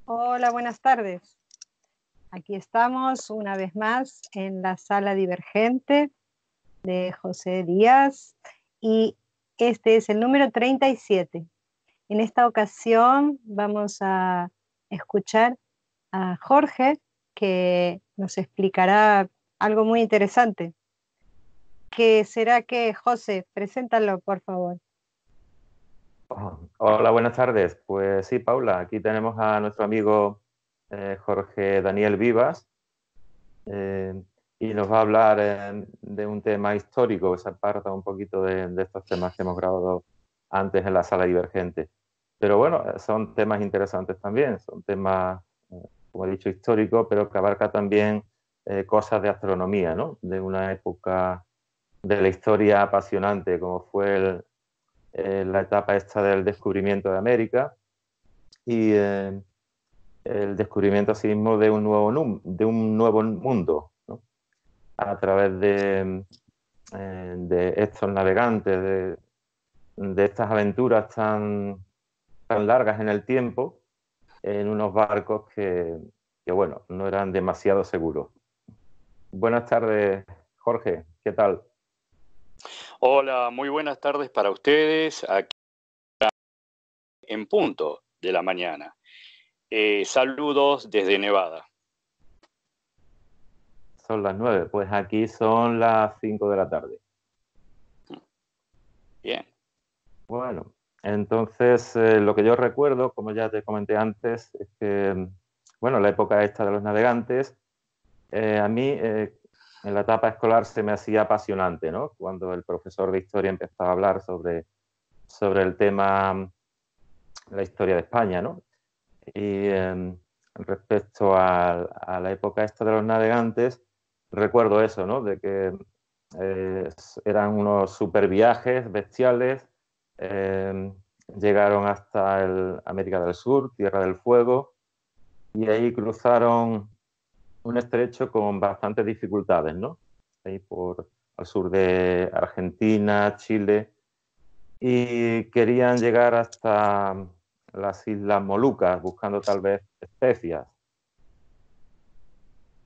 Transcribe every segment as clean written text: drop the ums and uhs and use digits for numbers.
Hola, buenas tardes. Aquí estamos una vez más en la sala divergente de José Díaz y este es el número 37. En esta ocasión vamos a escuchar a Jorge, que nos explicará algo muy interesante. ¿Qué será que, José? Preséntalo, por favor. Hola, buenas tardes. Pues sí, Paula, aquí tenemos a nuestro amigo Jorge Daniel Vivas eh, y nos va a hablar de un tema histórico que se aparta un poquito de estos temas que hemos grabado antes en la sala divergente. Pero bueno, son temas interesantes también, son temas, como he dicho, históricos, pero que abarca también cosas de astronomía, ¿no? De una época de la historia apasionante como fue la etapa esta del descubrimiento de América y el descubrimiento así mismo de un nuevo mundo, ¿no? A través de estos navegantes, de estas aventuras tan largas en el tiempo, en unos barcos que, bueno, no eran demasiado seguros. Buenas tardes, Jorge, ¿qué tal? Hola, muy buenas tardes para ustedes, aquí en punto de la mañana. Saludos desde Nevada. Son las 9, pues aquí son las 5 de la tarde. Bien. Bueno, entonces lo que yo recuerdo, como ya te comenté antes, es que, bueno, la época esta de los navegantes, a mí en la etapa escolar se me hacía apasionante, ¿no? Cuando el profesor de historia empezaba a hablar sobre el tema, la historia de España, ¿no? Y respecto a la época esta de los navegantes, recuerdo eso, ¿no? De que eh, eran unos super viajes bestiales, eh, llegaron hasta América del Sur, Tierra del Fuego, y ahí cruzaron un estrecho con bastantes dificultades, ¿no? Ahí al sur de Argentina, Chile, y querían llegar hasta las Islas Molucas, buscando tal vez especias.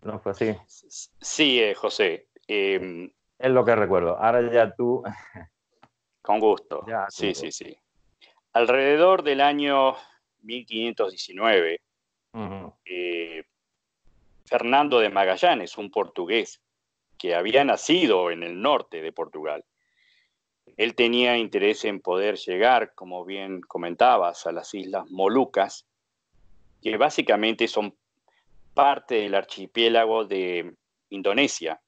¿No fue así? Sí, José. Es lo que recuerdo. Ahora ya tú... Con gusto. Ya Sí, tú. sí, sí. Alrededor del año 1519, Fernando de Magallanes, un portugués que había nacido en el norte de Portugal, él tenía interés en poder llegar, como bien comentabas, a las Islas Molucas, que básicamente son parte del archipiélago de Indonesia,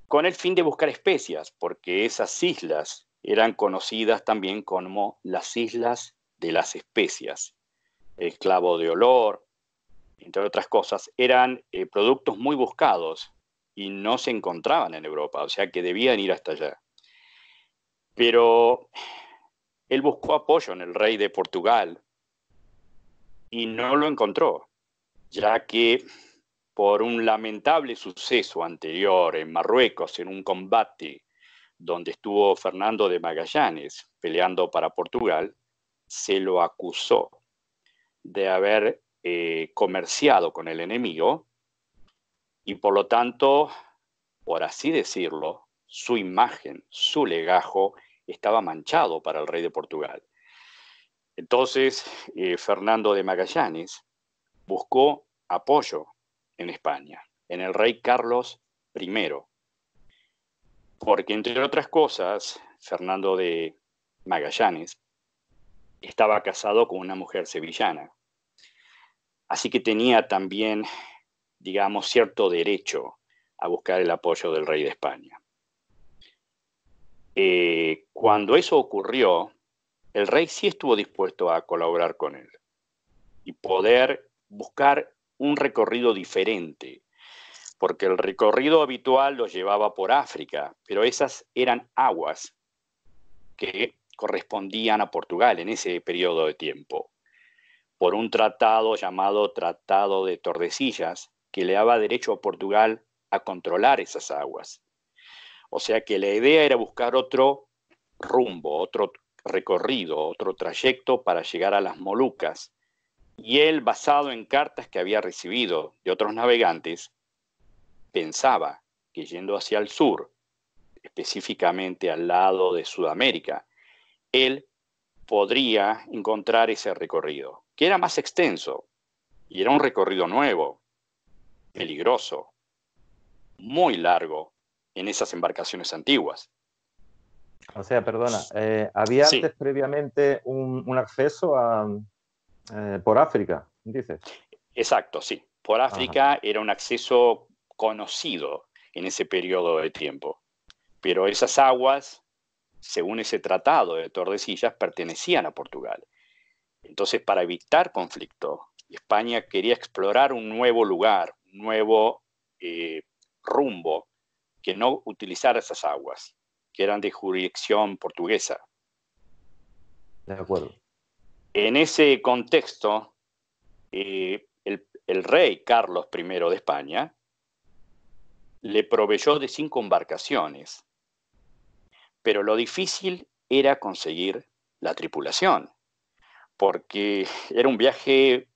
con el fin de buscar especias, porque esas islas eran conocidas también como las Islas de las Especias. El clavo de olor, entre otras cosas, eran productos muy buscados y no se encontraban en Europa, o sea que debían ir hasta allá. Pero él buscó apoyo en el rey de Portugal y no lo encontró, ya que por un lamentable suceso anterior en Marruecos, en un combate donde estuvo Fernando de Magallanes peleando para Portugal, se lo acusó de haber comerciado con el enemigo y por lo tanto, por así decirlo, su imagen, su legajo estaba manchado para el rey de Portugal. Entonces, Fernando de Magallanes buscó apoyo en España, en el rey Carlos I, porque entre otras cosas, Fernando de Magallanes estaba casado con una mujer sevillana, así que tenía también, digamos, cierto derecho a buscar el apoyo del rey de España. Cuando eso ocurrió, el rey sí estuvo dispuesto a colaborar con él y poder buscar un recorrido diferente, porque el recorrido habitual lo llevaba por África, pero esas eran aguas que correspondían a Portugal en ese periodo de tiempo, por un tratado llamado Tratado de Tordesillas, que le daba derecho a Portugal a controlar esas aguas. O sea que la idea era buscar otro rumbo, otro recorrido, otro trayecto para llegar a las Molucas, Y él, basado en cartas que había recibido de otros navegantes, pensaba que yendo hacia el sur, específicamente al lado de Sudamérica, él podría encontrar ese recorrido, que era más extenso, y era un recorrido nuevo, peligroso, muy largo en esas embarcaciones antiguas. O sea, perdona, ¿había Sí, antes previamente un acceso por África, dices? exacto, sí. Por Ajá. África era un acceso conocido en ese periodo de tiempo, pero esas aguas, según ese tratado de Tordesillas, pertenecían a Portugal. Entonces, para evitar conflicto, España quería explorar un nuevo lugar, un nuevo rumbo, que no utilizara esas aguas, que eran de jurisdicción portuguesa. De acuerdo. En ese contexto, el rey Carlos I de España le proveyó de 5 embarcaciones, pero lo difícil era conseguir la tripulación, porque era un viaje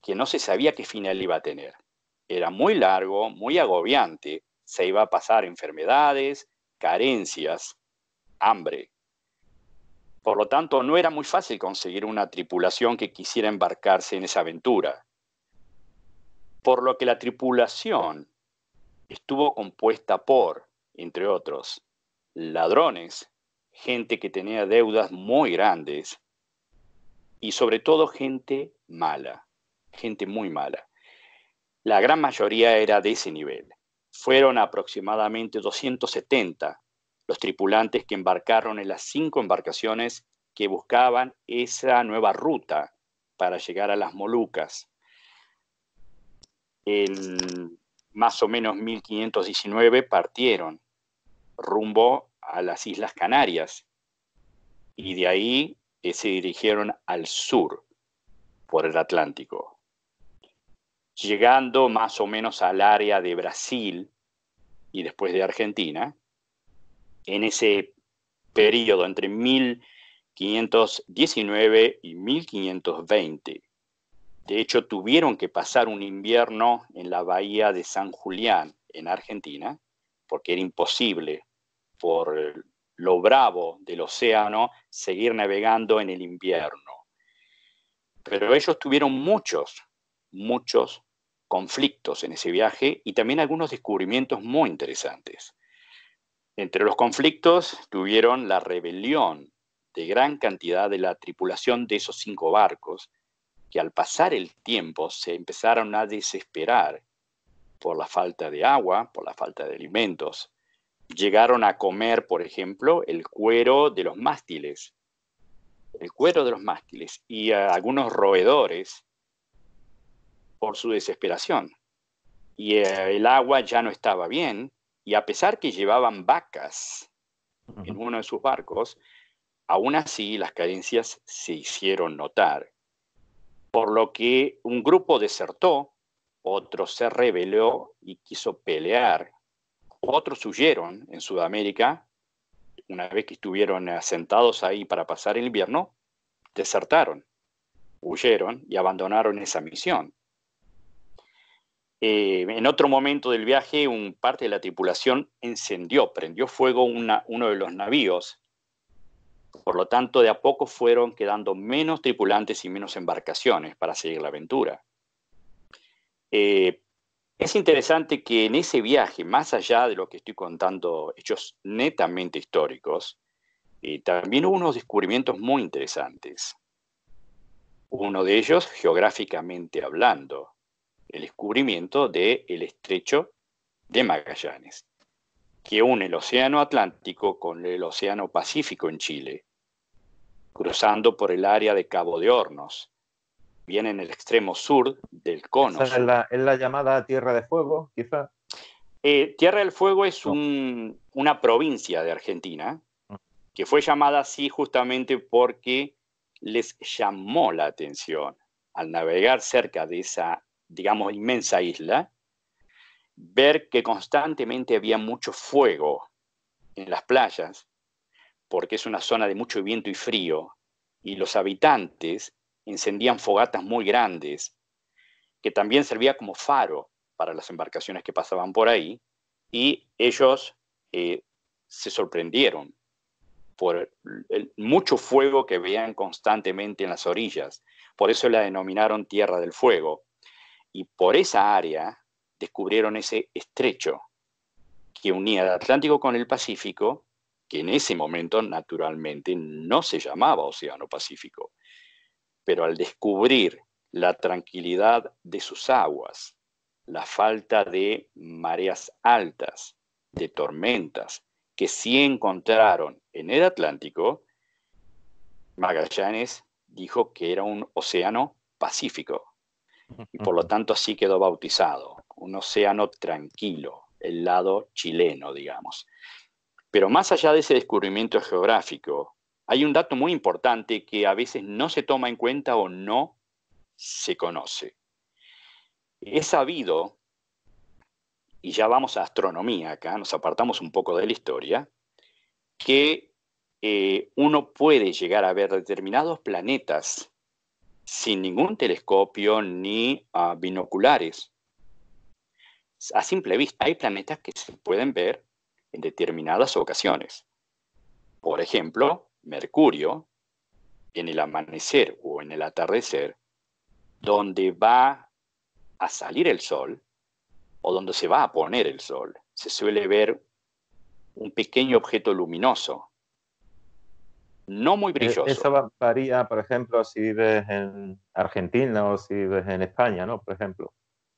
que no se sabía qué final iba a tener. Era muy largo, muy agobiante, se iba a pasar enfermedades, carencias, hambre. Por lo tanto, no era muy fácil conseguir una tripulación que quisiera embarcarse en esa aventura. Por lo que la tripulación estuvo compuesta por, entre otros, ladrones, gente que tenía deudas muy grandes y sobre todo gente mala, gente muy mala. La gran mayoría era de ese nivel. Fueron aproximadamente 270 los tripulantes que embarcaron en las 5 embarcaciones que buscaban esa nueva ruta para llegar a las Molucas. En más o menos 1519 partieron rumbo a las Islas Canarias y de ahí se dirigieron al sur por el Atlántico, llegando más o menos al área de Brasil y después de Argentina. En ese periodo entre 1519 y 1520. De hecho, tuvieron que pasar un invierno en la bahía de San Julián, en Argentina, porque era imposible, por lo bravo del océano, seguir navegando en el invierno. Pero ellos tuvieron muchos conflictos en ese viaje y también algunos descubrimientos muy interesantes. Entre los conflictos tuvieron la rebelión de gran cantidad de la tripulación de esos 5 barcos, que al pasar el tiempo se empezaron a desesperar por la falta de agua, por la falta de alimentos. Llegaron a comer, por ejemplo, el cuero de los mástiles, y a algunos roedores por su desesperación. Y el agua ya no estaba bien, y a pesar que llevaban vacas en uno de sus barcos, aún así las carencias se hicieron notar, por lo que un grupo desertó, otro se rebeló y quiso pelear, otros huyeron en Sudamérica, una vez que estuvieron asentados ahí para pasar el invierno, desertaron, huyeron y abandonaron esa misión. En otro momento del viaje, parte de la tripulación prendió fuego uno de los navíos. Por lo tanto, de a poco fueron quedando menos tripulantes y menos embarcaciones para seguir la aventura. Es interesante que en ese viaje, más allá de lo que estoy contando, hechos netamente históricos, también hubo unos descubrimientos muy interesantes. Uno de ellos, geográficamente hablando, el descubrimiento del Estrecho de Magallanes, que une el Océano Atlántico con el Océano Pacífico en Chile, cruzando por el área de Cabo de Hornos, bien en el extremo sur del cono Esa sur. es la llamada Tierra de Fuego, quizás. Tierra del Fuego es No. una provincia de Argentina que fue llamada así justamente porque les llamó la atención al navegar cerca de esa, digamos, inmensa isla, ver que constantemente había mucho fuego en las playas, porque es una zona de mucho viento y frío, y los habitantes encendían fogatas muy grandes, que también servía como faro para las embarcaciones que pasaban por ahí, y ellos se sorprendieron por el mucho fuego que veían constantemente en las orillas. Por eso la denominaron Tierra del Fuego. Y por esa área descubrieron ese estrecho que unía el Atlántico con el Pacífico, que en ese momento naturalmente no se llamaba Océano Pacífico. Pero al descubrir la tranquilidad de sus aguas, la falta de mareas altas, de tormentas, que sí encontraron en el Atlántico, Magallanes dijo que era un océano pacífico y por lo tanto así quedó bautizado, un océano tranquilo, el lado chileno, digamos. Pero más allá de ese descubrimiento geográfico, hay un dato muy importante que a veces no se toma en cuenta o no se conoce. Es sabido, y ya vamos a astronomía acá, nos apartamos un poco de la historia, que uno puede llegar a ver determinados planetas sin ningún telescopio ni binoculares. A simple vista, hay planetas que se pueden ver en determinadas ocasiones. Por ejemplo, Mercurio, en el amanecer o en el atardecer, donde va a salir el sol o donde se va a poner el sol, se suele ver un pequeño objeto luminoso, no muy brilloso. Eso varía, por ejemplo, si vives en Argentina o si vives en España, ¿no? Por ejemplo.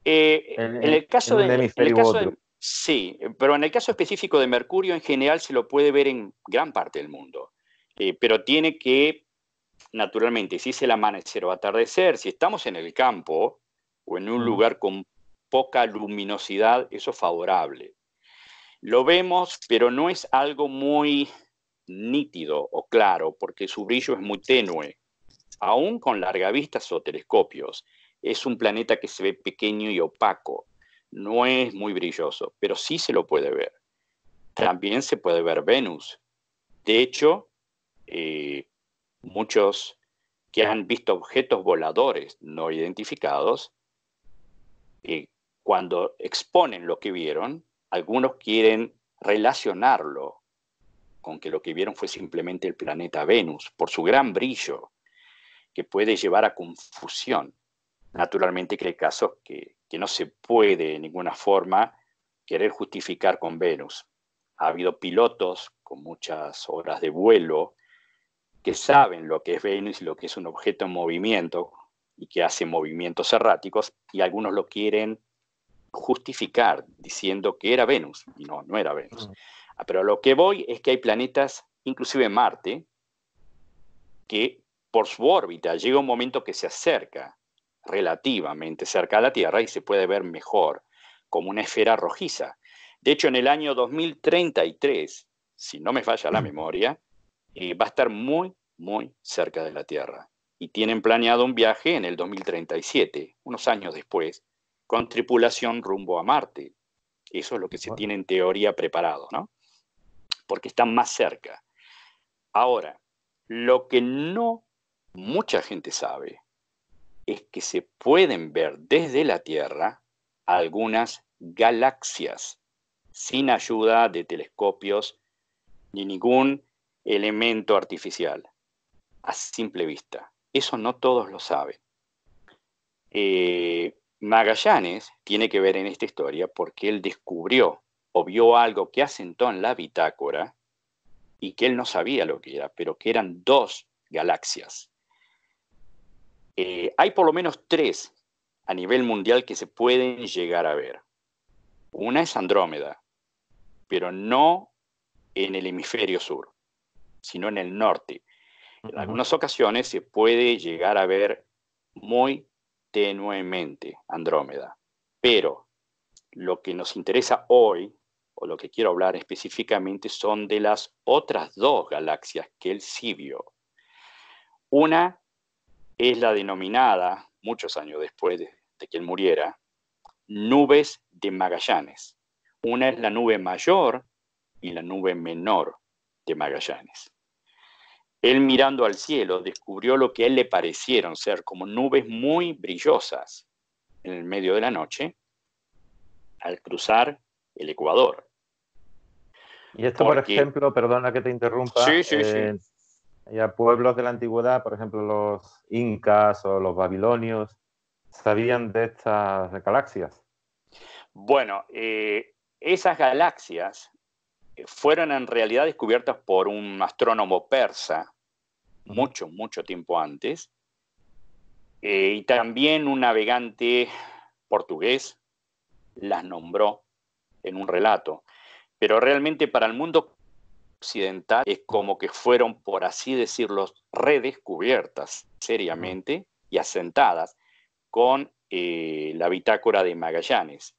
En el caso en un hemisferio u otro. sí, pero en el caso específico de Mercurio, en general se lo puede ver en gran parte del mundo. Pero tiene que, naturalmente, si es el amanecer o atardecer, si estamos en el campo o en un lugar con poca luminosidad, eso es favorable. Lo vemos, pero no es algo muy nítido o claro, porque su brillo es muy tenue. Aún con largavistas o telescopios, es un planeta que se ve pequeño y opaco. No es muy brilloso, pero sí se lo puede ver. También se puede ver Venus. De hecho, muchos que han visto objetos voladores no identificados, cuando exponen lo que vieron, algunos quieren relacionarlo con que lo que vieron fue simplemente el planeta Venus, por su gran brillo, que puede llevar a confusión. Naturalmente que hay casos que no se puede de ninguna forma querer justificar con Venus. Ha habido pilotos con muchas horas de vuelo que saben lo que es Venus y lo que es un objeto en movimiento y que hace movimientos erráticos, y algunos lo quieren justificar diciendo que era Venus, y no era Venus. Pero a lo que voy es que hay planetas, inclusive Marte, que por su órbita llega un momento que se acerca relativamente cerca a la Tierra y se puede ver mejor, como una esfera rojiza. De hecho, en el año 2033, si no me falla la memoria, va a estar muy, muy cerca de la Tierra. Y tienen planeado un viaje en el 2037, unos años después, con tripulación rumbo a Marte. Eso es lo que se tiene en teoría preparado, ¿no? Porque están más cerca. Ahora, lo que no mucha gente sabe es que se pueden ver desde la Tierra algunas galaxias sin ayuda de telescopios ni ningún elemento artificial, a simple vista. Eso no todos lo saben. Magallanes tiene que ver en esta historia porque él descubrió o vio algo que asentó en la bitácora y que él no sabía lo que era, pero que eran dos galaxias. Hay por lo menos tres a nivel mundial que se pueden llegar a ver. Una es Andrómeda, pero no en el hemisferio sur, sino en el norte. En algunas ocasiones se puede llegar a ver muy tenuemente Andrómeda, pero lo que nos interesa hoy, o lo que quiero hablar específicamente, son de las otras dos galaxias que él sí vio. Una es la denominada, muchos años después de que él muriera, nubes de Magallanes. Una es la nube mayor y la nube menor de Magallanes. Él, mirando al cielo, descubrió lo que a él le parecieron ser como nubes muy brillosas en el medio de la noche al cruzar el Ecuador. Y esto, por ejemplo, perdona que te interrumpa, sí. ya pueblos de la antigüedad, por ejemplo, los incas o los babilonios, ¿sabían de estas galaxias? Bueno, esas galaxias fueron en realidad descubiertas por un astrónomo persa mucho tiempo antes, y también un navegante portugués las nombró en un relato. Pero realmente para el mundo occidental es como que fueron, por así decirlo, redescubiertas seriamente y asentadas con la bitácora de Magallanes,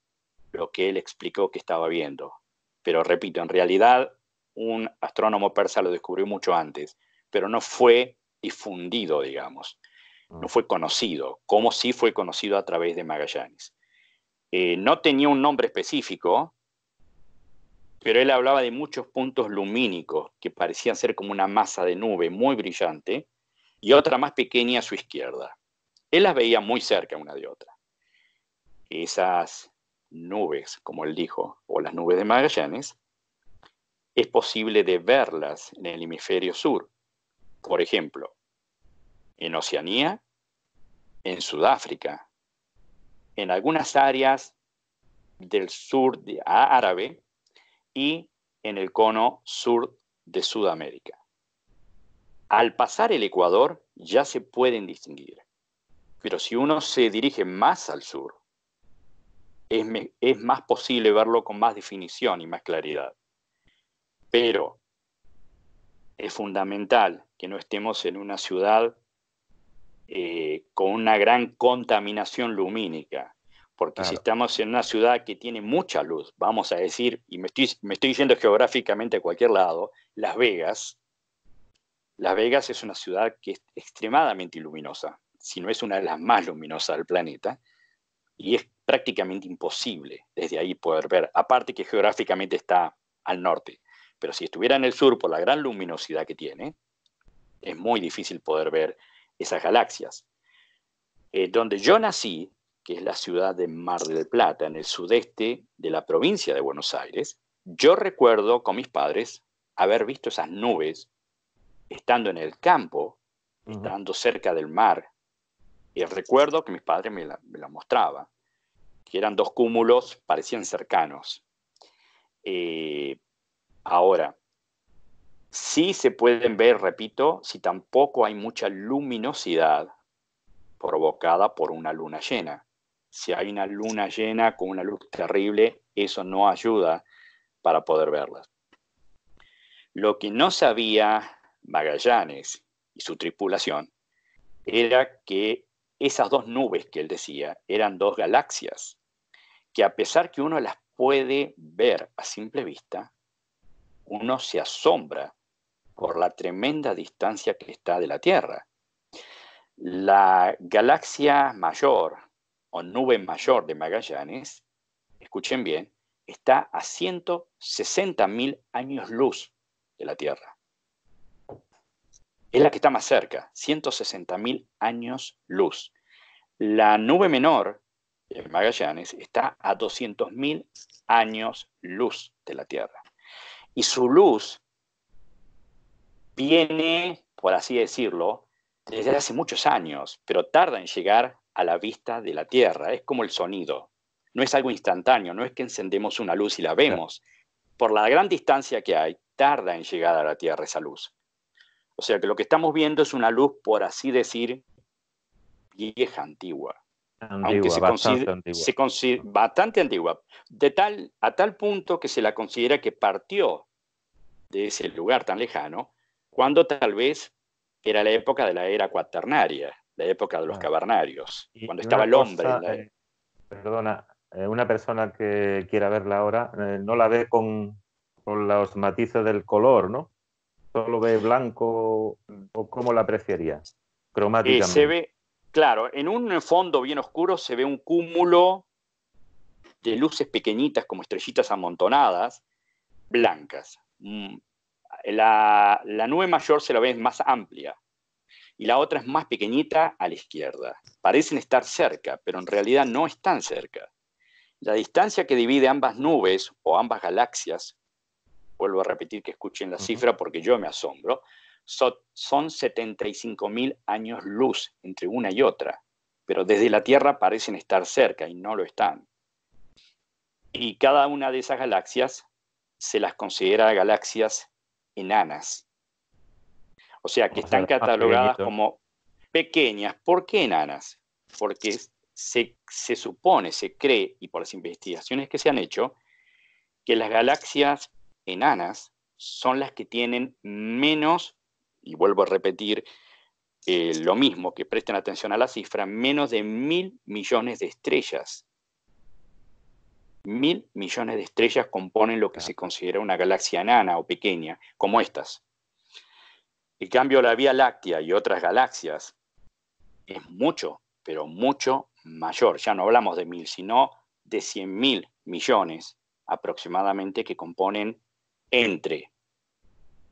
lo que él explicó que estaba viendo. Pero repito, en realidad un astrónomo persa lo descubrió mucho antes, pero no fue difundido, digamos, no fue conocido, como sí fue conocido a través de Magallanes. No tenía un nombre específico, pero él hablaba de muchos puntos lumínicos que parecían ser como una masa de nube muy brillante y otra más pequeña a su izquierda. Él las veía muy cerca una de otra. Esas nubes, como él dijo, o las nubes de Magallanes, es posible de verlas en el hemisferio sur. Por ejemplo, en Oceanía, en Sudáfrica, en algunas áreas del sur árabe y en el cono sur de Sudamérica. Al pasar el Ecuador ya se pueden distinguir, pero si uno se dirige más al sur, es más posible verlo con más definición y más claridad. Pero es fundamental que no estemos en una ciudad con una gran contaminación lumínica, porque claro, si estamos en una ciudad que tiene mucha luz, vamos a decir, y me estoy yendo geográficamente a cualquier lado, Las Vegas es una ciudad que es extremadamente luminosa, si no es una de las más luminosas del planeta, y es prácticamente imposible desde ahí poder ver, aparte que geográficamente está al norte, pero si estuviera en el sur por la gran luminosidad que tiene, es muy difícil poder ver esas galaxias. Donde yo nací, que es la ciudad de Mar del Plata, en el sudeste de la provincia de Buenos Aires, yo recuerdo con mis padres haber visto esas nubes estando en el campo, estando cerca del mar, y recuerdo que mis padres me la mostraban, que eran dos cúmulos, parecían cercanos. Ahora, sí se pueden ver, repito, si tampoco hay mucha luminosidad provocada por una luna llena. Si hay una luna llena con una luz terrible, eso no ayuda para poder verlas. Lo que no sabía Magallanes y su tripulación era que esas dos nubes que él decía eran dos galaxias, que a pesar que uno las puede ver a simple vista, uno se asombra por la tremenda distancia que está de la Tierra. La galaxia mayor o nube mayor de Magallanes, escuchen bien, está a 160.000 años luz de la Tierra. Es la que está más cerca, 160.000 años luz. La nube menor de Magallanes está a 200.000 años luz de la Tierra. Y su luz viene, por así decirlo, desde hace muchos años, pero tarda en llegar a la vista de la Tierra. Es como el sonido. No es algo instantáneo, no es que encendemos una luz y la vemos. Por la gran distancia que hay, tarda en llegar a la Tierra esa luz. O sea que lo que estamos viendo es una luz, por así decir, vieja, antigua. Aunque bastante antigua. A tal punto que se la considera que partió de ese lugar tan lejano, cuando tal vez era la época de la era cuaternaria, la época de los cavernarios, cuando estaba el hombre. Perdona, una persona que quiera verla ahora no la ve con los matices del color, ¿no? Solo ve blanco, o ¿cómo la apreciaría cromáticamente? Se ve, claro, en un fondo bien oscuro se ve un cúmulo de luces pequeñitas como estrellitas amontonadas, blancas. la nube mayor se la ve más amplia y la otra es más pequeñita a la izquierda. Parecen estar cerca, pero en realidad no están cerca. La distancia que divide ambas nubes o ambas galaxias, vuelvo a repetir que escuchen la cifra porque yo me asombro, son 75.000 años luz entre una y otra, pero desde la Tierra parecen estar cerca y no lo están. Y cada una de esas galaxias se las considera galaxias enanas. O sea, que están catalogadas como pequeñas. ¿Por qué enanas? Porque se supone, se cree, y por las investigaciones que se han hecho, que las galaxias enanas son las que tienen menos, y vuelvo a repetir lo mismo, que presten atención a la cifra, menos de 1.000 millones de estrellas. 1.000 millones de estrellas componen lo que se considera una galaxia enana o pequeña, como estas. En cambio, la Vía Láctea y otras galaxias es mucho, pero mucho mayor. Ya no hablamos de 1.000, sino de 100.000 millones aproximadamente, que componen entre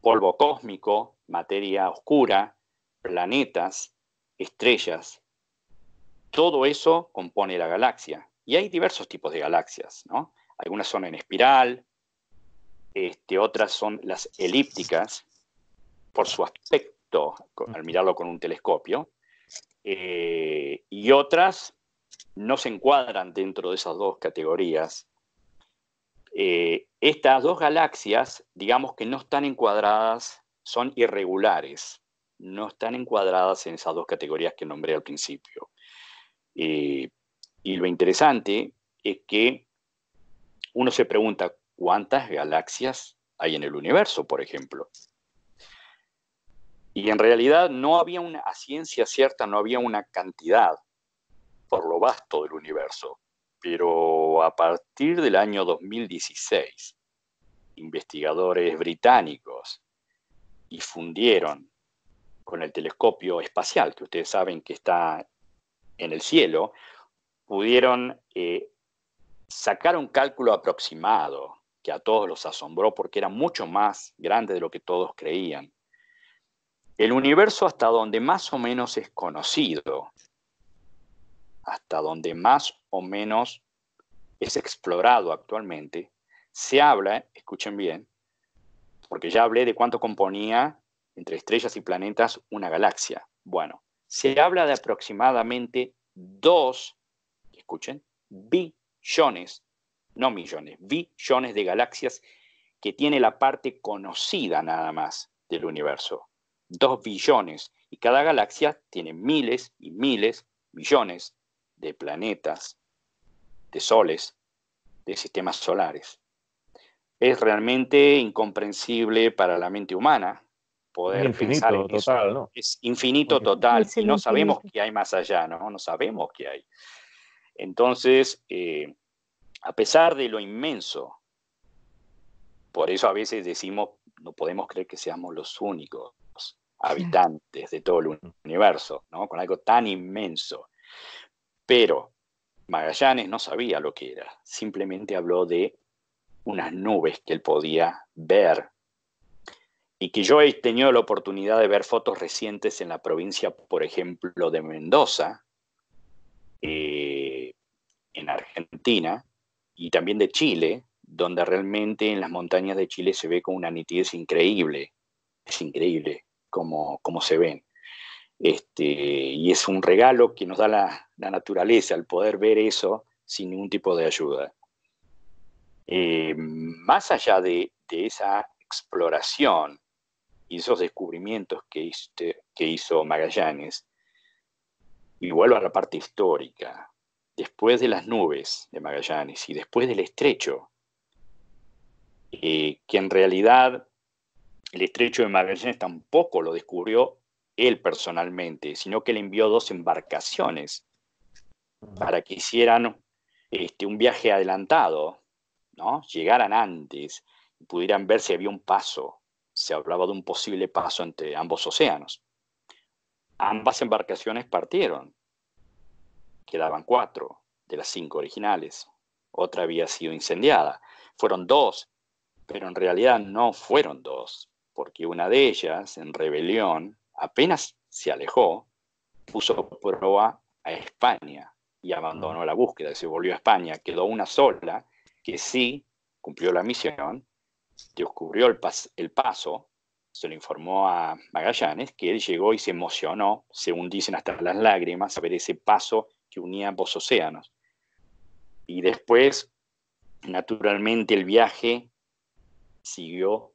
polvo cósmico, materia oscura, planetas, estrellas. Todo eso compone la galaxia. Y hay diversos tipos de galaxias, ¿no? Algunas son en espiral, otras son las elípticas, por su aspecto, al mirarlo con un telescopio, y otras no se encuadran dentro de esas dos categorías. Estas dos galaxias, digamos que no están encuadradas, son irregulares, no están encuadradas en esas dos categorías que nombré al principio. Y lo interesante es que uno se pregunta cuántas galaxias hay en el universo, por ejemplo. Y en realidad no había a ciencia cierta, no había una cantidad por lo vasto del universo. Pero a partir del año 2016, investigadores británicos difundieron con el telescopio espacial, que ustedes saben que está en el cielo, pudieron sacar un cálculo aproximado que a todos los asombró porque era mucho más grande de lo que todos creían. El universo, hasta donde más o menos es conocido, hasta donde más o menos es explorado actualmente, se habla, escuchen bien, porque ya hablé de cuánto componía entre estrellas y planetas una galaxia. Bueno, se habla de aproximadamente 2, escuchen, billones, no millones, billones de galaxias que tiene la parte conocida nada más del universo. 2 billones, y cada galaxia tiene miles y miles, millones de planetas, de soles, de sistemas solares. Es realmente incomprensible para la mente humana poder pensar en eso. Total, ¿no? Es infinito total, Es y no infinito. sabemos qué hay más allá, ¿no? No sabemos qué hay. Entonces, a pesar de lo inmenso, por eso a veces decimos, no podemos creer que seamos los únicos habitantes de todo el universo, ¿no? Con algo tan inmenso. Pero Magallanes no sabía lo que era, simplemente habló de unas nubes que él podía ver, y que yo he tenido la oportunidad de ver fotos recientes en la provincia, por ejemplo, de Mendoza, en Argentina, y también de Chile, donde realmente en las montañas de Chile se ve con una nitidez increíble. Es increíble cómo se ven. Y es un regalo que nos da la naturaleza, el poder ver eso sin ningún tipo de ayuda. Más allá de esa exploración y esos descubrimientos que hizo Magallanes, y vuelvo a la parte histórica, después de las nubes de Magallanes y después del estrecho, que en realidad el estrecho de Magallanes tampoco lo descubrió él personalmente, sino que le envió 2 embarcaciones para que hicieran un viaje adelantado, ¿no? Llegaran antes y pudieran ver si había un paso. Se hablaba de un posible paso entre ambos océanos. Ambas embarcaciones partieron. Quedaban 4 de las 5 originales. Otra había sido incendiada. Fueron 2, pero en realidad no fueron 2, porque una de ellas, en rebelión, apenas se alejó, puso proa a España y abandonó la búsqueda, se volvió a España. Quedó una sola que sí cumplió la misión, descubrió el paso, se lo informó a Magallanes, que él llegó y se emocionó, según dicen hasta las lágrimas, a ver ese paso que unía ambos océanos. Y después, naturalmente, el viaje siguió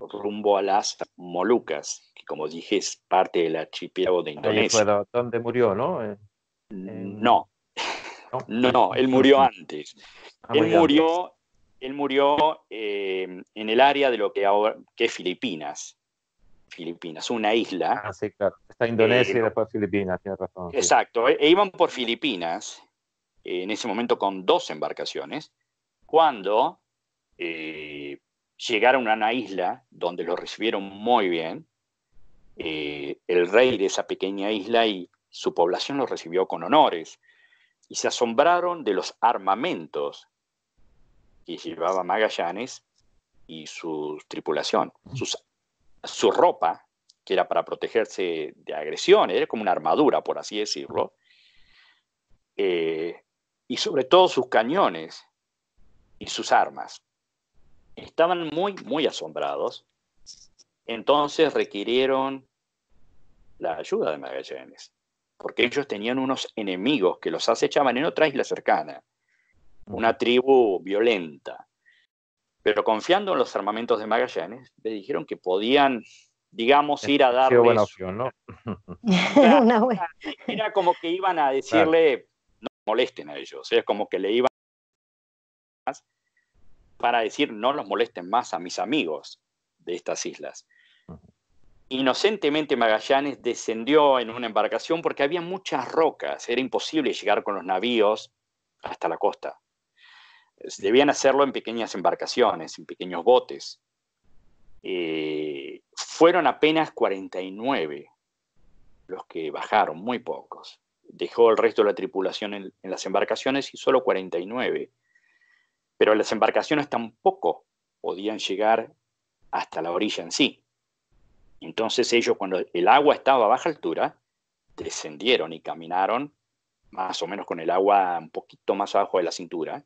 rumbo a las Molucas, que como dije es parte del archipiélago de Indonesia. Ahí fue donde murió, ¿no? No, no, no, él murió antes. Él muy antes. murió en el área de lo que ahora que es Filipinas, una isla. Ah, sí, claro. Está Indonesia y después Filipinas, tienes razón. Exacto, Sí. Iban por Filipinas, en ese momento con 2 embarcaciones, cuando llegaron a una isla donde los recibieron muy bien. El rey de esa pequeña isla y su población los recibió con honores y se asombraron de los armamentos que llevaba Magallanes y su tripulación. Su ropa, que era para protegerse de agresiones, era como una armadura, por así decirlo, y sobre todo sus cañones y sus armas. Estaban muy, muy asombrados. Entonces requirieron la ayuda de Magallanes, porque ellos tenían unos enemigos que los acechaban en otra isla cercana, una tribu violenta. Pero confiando en los armamentos de Magallanes, le dijeron que podían, digamos, ir a darles... buena opción, ¿no? Claro, era como que iban a decirle, no molesten a ellos, es como que le iban para decir, no los molesten más a mis amigos de estas islas. Inocentemente Magallanes descendió en una embarcación porque había muchas rocas, era imposible llegar con los navíos hasta la costa. Debían hacerlo en pequeñas embarcaciones, en pequeños botes. Fueron apenas 49 los que bajaron, muy pocos. Dejó el resto de la tripulación en las embarcaciones y solo 49. Pero las embarcaciones tampoco podían llegar hasta la orilla en sí. Entonces ellos, cuando el agua estaba a baja altura, descendieron y caminaron más o menos con el agua un poquito más abajo de la cintura,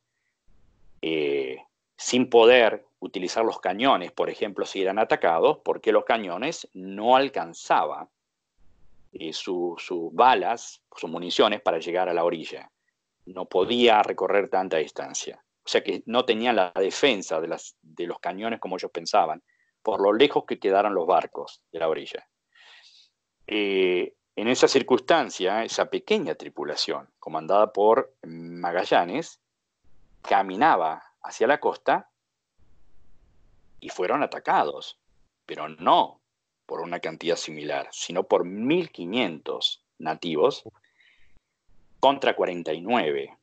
sin poder utilizar los cañones, por ejemplo, si eran atacados, porque los cañones no alcanzaban sus balas, sus municiones para llegar a la orilla. No podía recorrer tanta distancia. O sea que no tenían la defensa de los cañones como ellos pensaban, por lo lejos que quedaron los barcos de la orilla. En esa circunstancia, esa pequeña tripulación, comandada por Magallanes, caminaba hacia la costa y fueron atacados, pero no por una cantidad similar, sino por 1.500 nativos contra 49.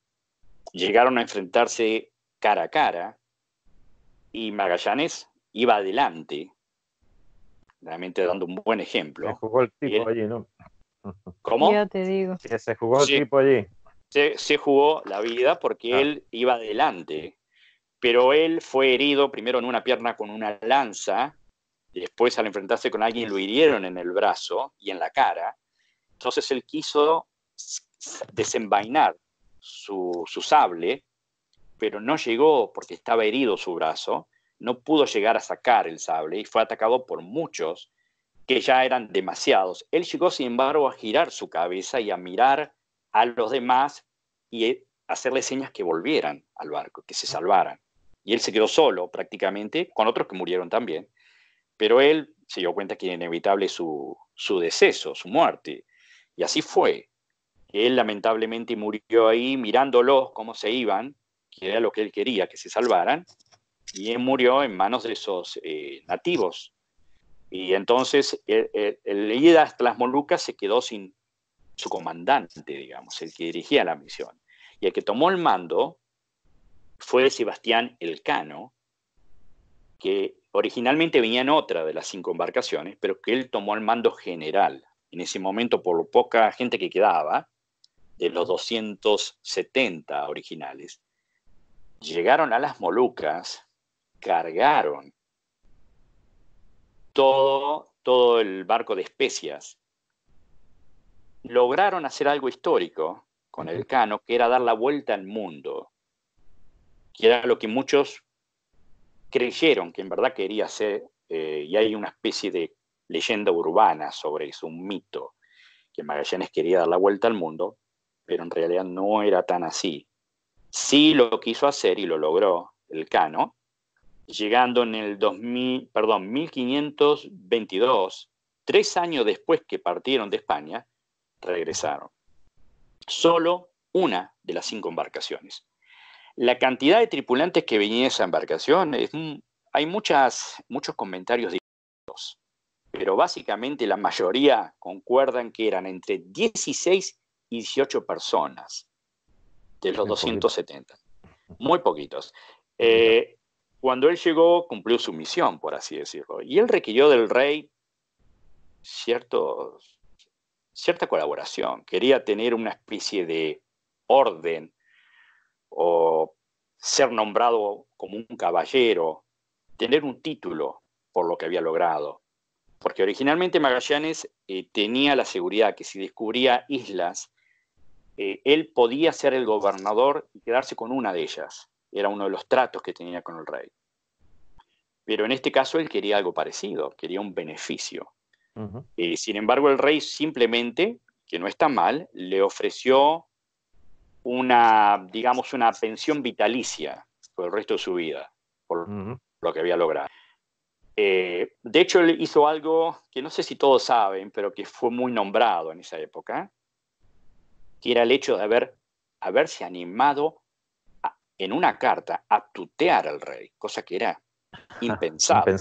Llegaron a enfrentarse cara a cara y Magallanes iba adelante, realmente dando un buen ejemplo. Se jugó el tipo allí, ¿no? ¿Cómo? Ya te digo. Que se jugó el tipo allí. Se jugó la vida porque él iba adelante, pero él fue herido primero en una pierna con una lanza, después al enfrentarse con alguien lo hirieron en el brazo y en la cara. Entonces él quiso desenvainar su sable, pero no llegó porque estaba herido su brazo, no pudo llegar a sacar el sable y fue atacado por muchos que ya eran demasiados. Él llegó, sin embargo, a girar su cabeza y a mirar a los demás y hacerles señas que volvieran al barco, que se salvaran. Y él se quedó solo prácticamente, con otros que murieron también, pero él se dio cuenta que era inevitable su deceso, su muerte. Y así fue. Él lamentablemente murió ahí mirándolos cómo se iban, que era lo que él quería, que se salvaran, y él murió en manos de esos nativos. Y entonces el ida hasta las Molucas se quedó sin su comandante, digamos, el que dirigía la misión. Y el que tomó el mando fue Sebastián Elcano, que originalmente venía en otra de las 5 embarcaciones, pero que él tomó el mando general. En ese momento, por poca gente que quedaba, de los 270 originales, llegaron a las Molucas, cargaron todo el barco de especias. Lograron hacer algo histórico con el Elcano, que era dar la vuelta al mundo, que era lo que muchos creyeron que en verdad quería hacer, y hay una especie de leyenda urbana sobre eso, un mito, que Magallanes quería dar la vuelta al mundo, pero en realidad no era tan así. Sí lo quiso hacer y lo logró el Elcano, llegando en el 1522, 3 años después que partieron de España, regresaron. Solo una de las 5 embarcaciones. La cantidad de tripulantes que venía esa embarcación, hay muchos comentarios distintos, pero básicamente la mayoría concuerdan que eran entre 16 y 18 personas de los 270. Muy poquitos. Cuando él llegó, cumplió su misión, por así decirlo, y él requirió del rey cierta colaboración. Quería tener una especie de orden o ser nombrado como un caballero, tener un título por lo que había logrado. Porque originalmente Magallanes tenía la seguridad que si descubría islas, él podía ser el gobernador y quedarse con una de ellas. Era uno de los tratos que tenía con el rey. Pero en este caso él quería algo parecido, quería un beneficio. Sin embargo, el rey simplemente, que no está mal, le ofreció una pensión vitalicia por el resto de su vida, por lo que había logrado. De hecho, él hizo algo que no sé si todos saben, pero que fue muy nombrado en esa época, que era el hecho de haberse animado en una carta a tutear al rey, cosa que era impensable.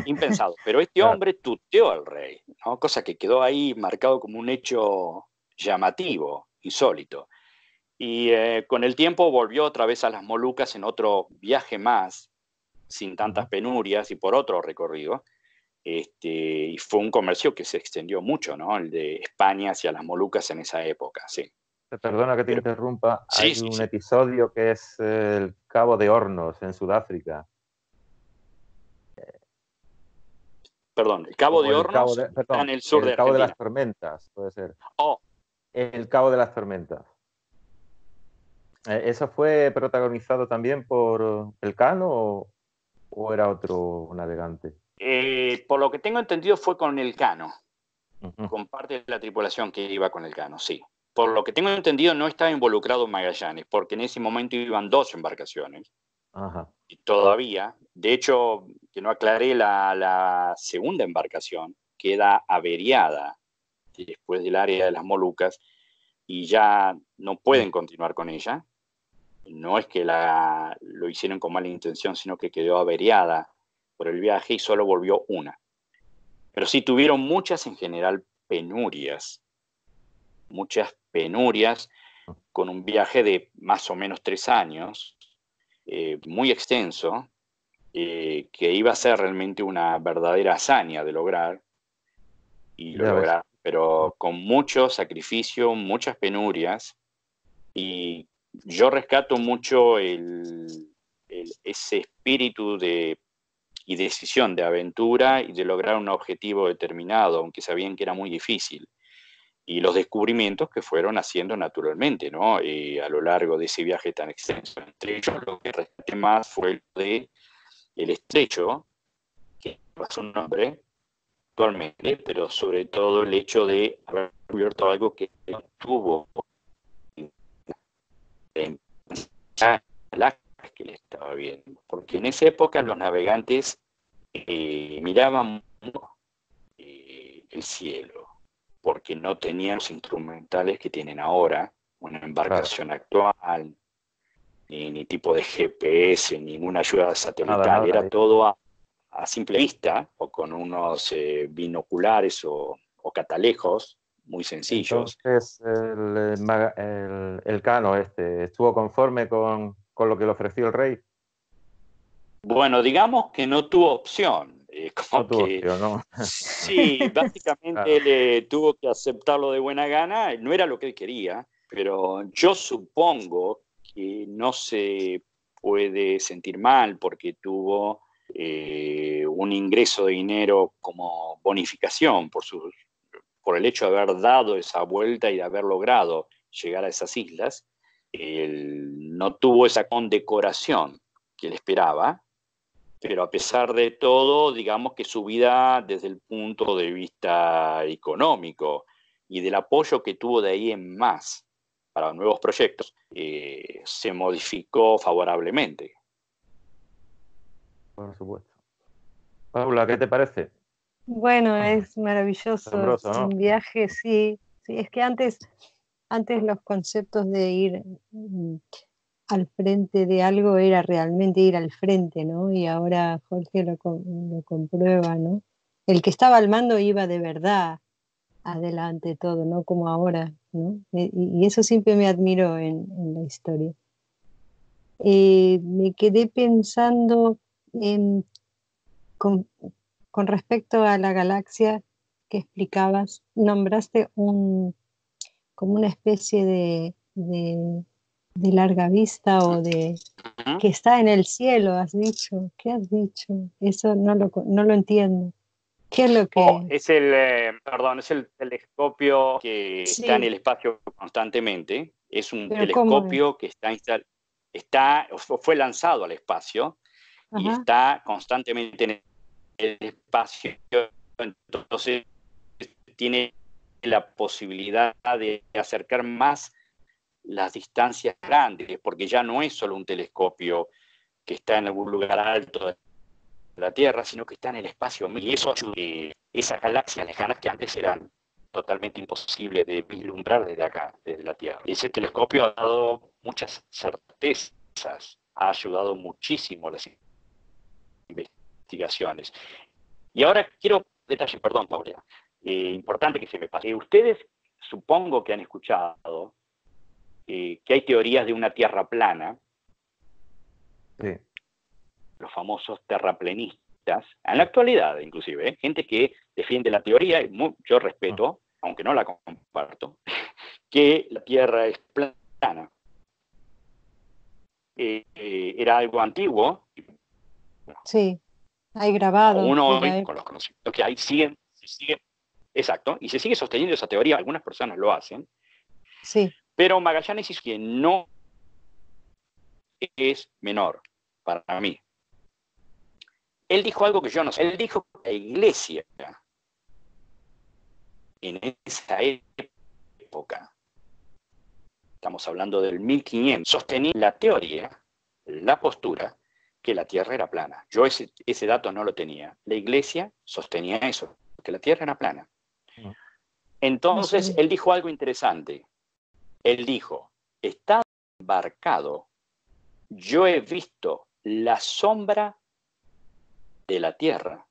Impensado. Pero este hombre tuteó al rey, ¿no? Cosa que quedó ahí marcado como un hecho llamativo, insólito. Y con el tiempo volvió otra vez a las Molucas en otro viaje más, sin tantas penurias y por otro recorrido. Y fue un comercio que se extendió mucho, ¿no? El de España hacia las Molucas en esa época, sí. Perdona que te interrumpa. Hay un episodio que es el Cabo de Hornos en Sudáfrica. Perdón, el Cabo de Hornos está en el sur de Argentina. El Cabo de las Tormentas, puede ser. El Cabo de las Tormentas. ¿Eso fue protagonizado también por Elcano o era otro navegante? Por lo que tengo entendido fue con Elcano, con parte de la tripulación que iba con Elcano, sí. Por lo que tengo entendido no estaba involucrado Magallanes, porque en ese momento iban 2 embarcaciones. Y todavía, de hecho, que no aclaré, la segunda embarcación queda averiada después del área de las Molucas y ya no pueden continuar con ella. No es que lo hicieron con mala intención, sino que quedó averiada por el viaje y solo volvió una. Pero sí tuvieron muchas, en general, penurias. Muchas penurias con un viaje de más o menos 3 años, muy extenso, que iba a ser realmente una verdadera hazaña de lograr, y lo lograron, pero con mucho sacrificio, muchas penurias, y yo rescato mucho ese espíritu y decisión de aventura y de lograr un objetivo determinado, aunque sabían que era muy difícil. Y los descubrimientos que fueron haciendo naturalmente, ¿no? A lo largo de ese viaje tan extenso. Entre ellos, lo que rescaté más fue el estrecho, que lleva su nombre actualmente, pero sobre todo el hecho de haber descubierto algo que no tuvo las que le estaba viendo. Porque en esa época los navegantes miraban el cielo, porque no tenían los instrumentales que tienen ahora, una embarcación actual, ni tipo de GPS, ninguna ayuda satelital, era todo a simple vista, o con unos binoculares o catalejos muy sencillos. Entonces, el Elcano estuvo conforme con lo que le ofreció el rey. Bueno, digamos que no tuvo opción. ¿No? Sí, básicamente él tuvo que aceptarlo de buena gana. No era lo que él quería, pero yo supongo que no se puede sentir mal porque tuvo un ingreso de dinero como bonificación por el hecho de haber dado esa vuelta y de haber logrado llegar a esas islas. Él no tuvo esa condecoración que él esperaba, pero a pesar de todo, digamos que su vida desde el punto de vista económico y del apoyo que tuvo de ahí en más para nuevos proyectos, se modificó favorablemente. Por supuesto. Paula, ¿qué te parece? Bueno, es maravilloso. Asombroso, ¿no? Un viaje, sí. Sí, es que antes los conceptos de ir al frente de algo era realmente ir al frente, ¿no? Y ahora Jorge lo comprueba, ¿no? El que estaba al mando iba de verdad adelante todo, ¿no? Como ahora, ¿no? Y eso siempre me admiró en la historia. Me quedé pensando en, con, con respecto a la galaxia que explicabas, nombraste como una especie de larga vista o de que está en el cielo, has dicho. ¿Qué has dicho? Eso no lo entiendo. ¿Qué es lo que...? Es el telescopio que está en Sí, el espacio constantemente. Es un pero ¿cómo es? telescopio que fue lanzado al espacio y Ajá. está constantemente en el espacio. Entonces tiene la posibilidad de acercar más las distancias grandes, porque ya no es solo un telescopio que está en algún lugar alto de la Tierra, sino que está en el espacio. Y eso ayuda a esas galaxias lejanas que antes eran totalmente imposibles de vislumbrar desde acá, desde la Tierra. Ese telescopio ha dado muchas certezas, ha ayudado muchísimo a las investigaciones. Y ahora quiero detalle, perdón, Paula, importante que se me pase. Ustedes supongo que han escuchado que hay teorías de una Tierra plana, Sí. los famosos terraplenistas, en la actualidad inclusive, gente que defiende la teoría, yo respeto, aunque no la comparto, que la Tierra es plana. Era algo antiguo, Sí, hay grabado aún de la hoy, con época. los conocimientos que hay, se sigue, exacto, y se sigue sosteniendo esa teoría, algunas personas lo hacen, Sí. pero Magallanes dice que no es menor para mí. Él dijo algo que yo no sé. Él dijo que la iglesia en esa época, estamos hablando del 1500, sostenía la teoría, la postura, que la Tierra era plana. Yo ese dato no lo tenía. La iglesia sostenía eso, que la Tierra era plana. No Entonces, sabía. él dijo algo interesante. Él dijo, está embarcado, yo he visto la sombra de la Tierra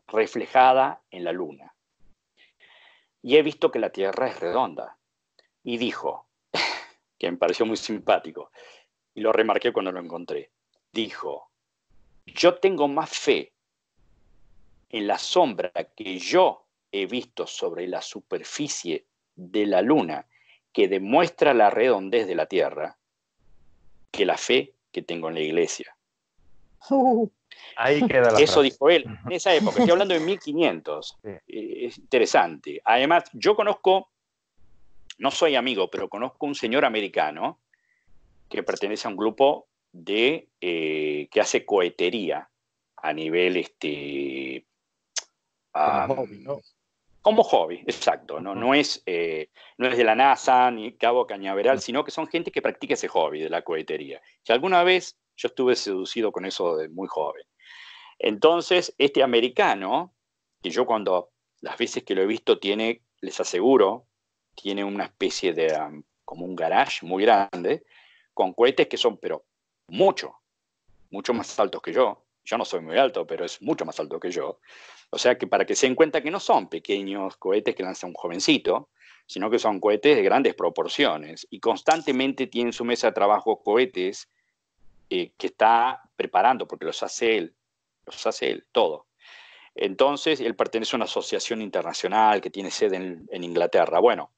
reflejada en la Luna. Y he visto que la Tierra es redonda. Y dijo, que me pareció muy simpático, y lo remarqué cuando lo encontré, dijo, yo tengo más fe en la sombra que yo he visto sobre la superficie de la Luna, que demuestra la redondez de la Tierra, que la fe que tengo en la iglesia. Ahí queda la Eso frase. dijo él en esa época, estoy hablando de 1500. Sí. Es interesante. Además, yo conozco, no soy amigo, pero conozco un señor americano que pertenece a un grupo que hace cohetería a nivel Como hobby, ¿no? como hobby, exacto. No es de la NASA ni Cabo Cañaveral, sino que son gente que practica ese hobby de la cohetería. Que alguna vez yo estuve seducido con eso de muy joven. Entonces, este americano, que yo las veces que lo he visto les aseguro, tiene una especie de, como un garage muy grande, con cohetes que son, pero mucho más altos que yo. Yo no soy muy alto, pero es mucho más alto que yo. O sea que para que se den cuenta que no son pequeños cohetes que lanza un jovencito, sino que son cohetes de grandes proporciones. Y constantemente tiene en su mesa de trabajo cohetes que está preparando, porque los hace él todo. Entonces, él pertenece a una asociación internacional que tiene sede en Inglaterra. Bueno,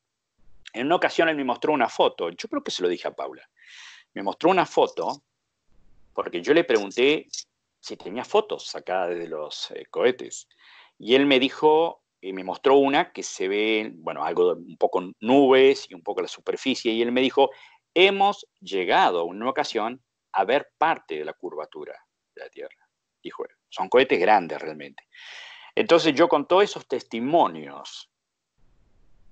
en una ocasión él me mostró una foto, yo creo que se lo dije a Paula, me mostró una foto porque yo le pregunté si tenía fotos sacadas de los cohetes. Y él me dijo, y me mostró una que se ve, bueno, algo un poco nubes y un poco la superficie, y él me dijo, hemos llegado en una ocasión a ver parte de la curvatura de la Tierra. Dijo él, son cohetes grandes realmente. Entonces yo con todos esos testimonios,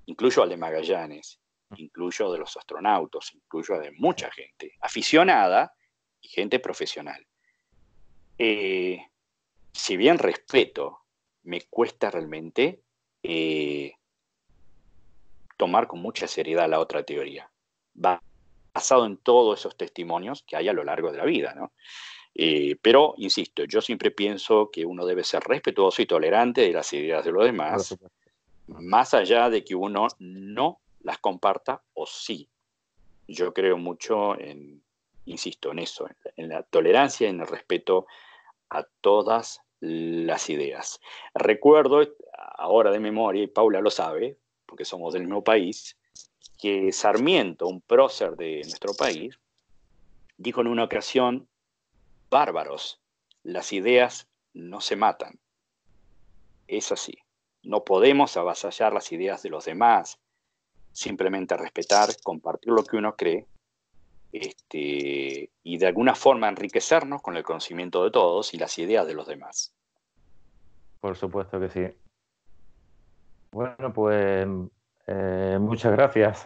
incluyo al de Magallanes, incluyo de los astronautas, incluyo de mucha gente, aficionada y gente profesional. Si bien respeto, me cuesta realmente tomar con mucha seriedad la otra teoría, basado en todos esos testimonios que hay a lo largo de la vida, ¿no? Pero, insisto, yo siempre pienso que uno debe ser respetuoso y tolerante de las ideas de los demás, más allá de que uno no las comparta o sí. Yo creo mucho en, insisto, en eso, en la tolerancia y en el respeto a todas las ideas. Recuerdo, ahora de memoria, y Paula lo sabe, porque somos del mismo país, que Sarmiento, un prócer de nuestro país, dijo en una ocasión, bárbaros, las ideas no se matan. Es así. No podemos avasallar las ideas de los demás, simplemente respetar, compartir lo que uno cree, y de alguna forma enriquecernos con el conocimiento de todos y las ideas de los demás. Por supuesto que sí. Bueno, pues muchas gracias.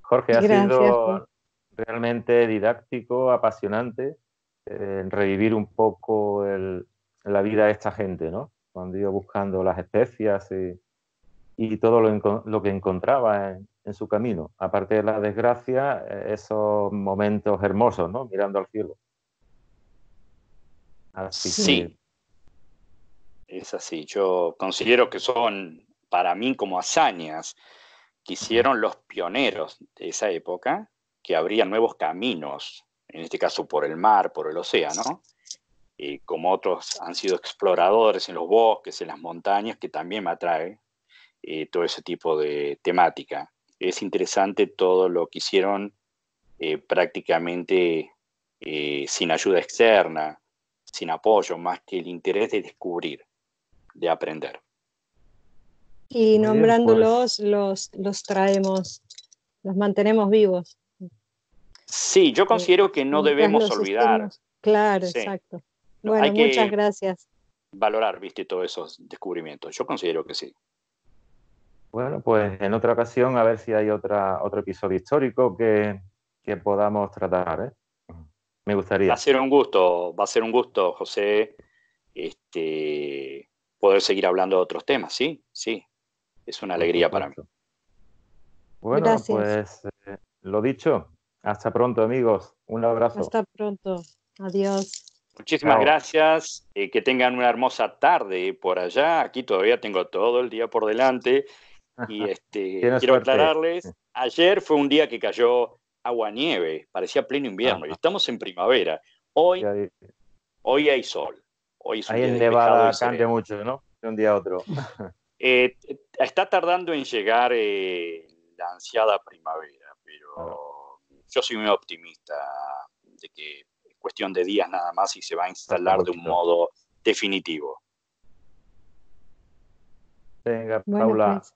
Jorge, ha sido realmente didáctico, apasionante, revivir un poco la vida de esta gente, ¿no? Cuando iba buscando las especias y todo lo que encontraba en su camino. Aparte de la desgracia, esos momentos hermosos, ¿no? Mirando al cielo. Así sí, es así. Yo considero que son, para mí, como hazañas que hicieron los pioneros de esa época, que abrían nuevos caminos, en este caso por el mar, por el océano, como otros han sido exploradores en los bosques, en las montañas, que también me atrae todo ese tipo de temática. Es interesante todo lo que hicieron prácticamente sin ayuda externa, sin apoyo, más que el interés de descubrir, de aprender. Y nombrándolos, los traemos, los mantenemos vivos. Sí, yo considero que no debemos olvidar. Claro, sí. Exacto. No, bueno, hay que muchas gracias. Valorar, viste, todos esos descubrimientos. Yo considero que sí. Bueno, pues en otra ocasión a ver si hay otro episodio histórico que podamos tratar, ¿eh? Me gustaría. Va a ser un gusto, José, poder seguir hablando de otros temas, sí, sí. Es una alegría para mí. Bueno, gracias. Pues lo dicho, hasta pronto, amigos. Un abrazo. Hasta pronto. Adiós. Muchísimas gracias. Que tengan una hermosa tarde por allá. Aquí todavía tengo todo el día por delante. Y quiero aclararles, ayer fue un día que cayó agua-nieve, parecía pleno invierno, y estamos en primavera. Hoy hay sol. Hoy es un ahí día en Nevada y cambia mucho, ¿no? De un día a otro. Está tardando en llegar la ansiada primavera, pero yo soy muy optimista de que es cuestión de días nada más y se va a instalar de un modo definitivo. Venga, bueno, Paula. Pues,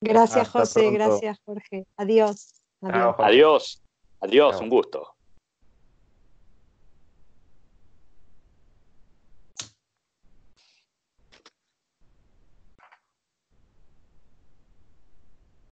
gracias, José. Gracias, Jorge. Adiós. Adiós. Adiós. Un gusto.